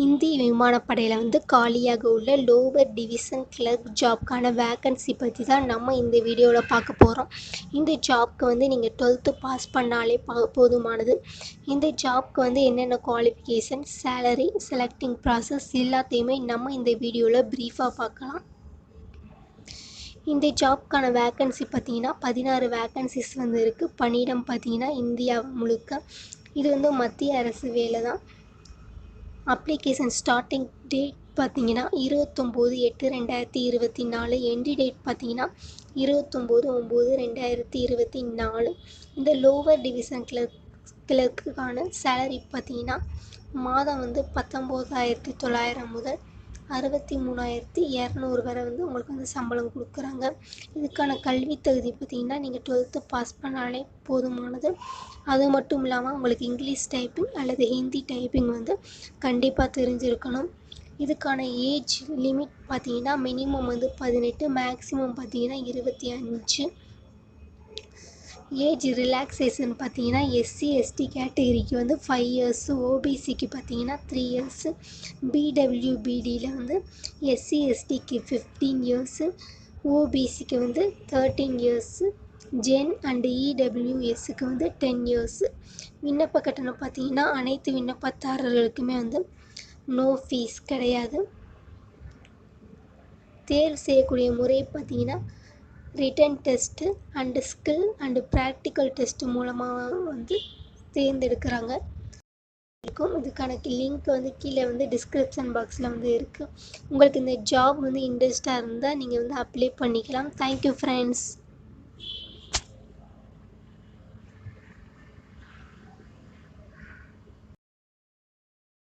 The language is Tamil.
இந்திய விமானப்படையில் வந்து காலியாக உள்ள லோவர் டிவிஷன் கிளர்க் ஜாப்க்கான வேக்கன்சி பற்றி தான் நம்ம இந்த வீடியோவில் பார்க்க போகிறோம். இந்த ஜாப்க்கு வந்து நீங்கள் 12th பாஸ் பண்ணாலே போதுமானது. இந்த ஜாப்க்கு வந்து என்னென்ன குவாலிஃபிகேஷன், சேலரி, செலக்டிங் ப்ராசஸ் எல்லாத்தையுமே நம்ம இந்த வீடியோவில் ப்ரீஃபாக பார்க்கலாம். இந்த ஜாப்க்கான வேக்கன்சி பார்த்தீங்கன்னா 16 வேக்கன்சிஸ் வந்து இருக்குது. பணியிடம் பார்த்தீங்கன்னா இந்தியா முழுக்க. இது வந்து மத்திய அரசு வேலை தான். அப்ளிகேஷன் ஸ்டார்டிங் டேட் பார்த்தீங்கன்னா 29/8/2024. எண்டு டேட் பார்த்தீங்கன்னா 29/9/2024. இந்த லோவர் டிவிஷன் கிளர்க்குக்கான சேலரி பார்த்தீங்கன்னா மாதம் வந்து 19,900 முதல் 63,200 வரை வந்து உங்களுக்கு வந்து சம்பளம் கொடுக்குறாங்க. இதுக்கான கல்வி தகுதி பார்த்திங்கன்னா நீங்கள் 12th பாஸ் பண்ணாலே போதுமானது. அது மட்டும் இல்லாமல் உங்களுக்கு இங்கிலீஷ் டைப்பிங் அல்லது ஹிந்தி டைப்பிங் வந்து கண்டிப்பாக தெரிஞ்சிருக்கணும். இதுக்கான ஏஜ் லிமிட் பார்த்திங்கன்னா மினிமம் வந்து 18, மேக்ஸிமம் பார்த்திங்கன்னா 25. ஏஜ் ரிலாக்ஸேஷன் பார்த்தீங்கன்னா SC/ST கேட்டகரிக்கு வந்து 5 years, OBCக்கு பார்த்தீங்கன்னா 3 years, BWBDயில் வந்து SC/STக்கு 15 years, OBCக்கு வந்து 13 years, ஜென் அண்ட் EWSக்கு வந்து 10 years. விண்ணப்ப கட்டணம் பார்த்தீங்கன்னா அனைத்து விண்ணப்பதாரர்களுக்குமே வந்து நோ ஃபீஸ் கிடையாது. தேர்வு செய்யக்கூடிய முறை பார்த்தீங்கன்னா written test and skill and practical test மூலமாக வந்து தேர்ந்தெடுக்கிறாங்க. இதுக்கான லிங்க் வந்து கீழே வந்து டிஸ்கிரிப்ஷன் பாக்ஸில் வந்து இருக்குது. உங்களுக்கு இந்த ஜாப் வந்து இன்ட்ரெஸ்டாக இருந்தால் நீங்கள் வந்து அப்ளை பண்ணிக்கலாம். Thank you friends.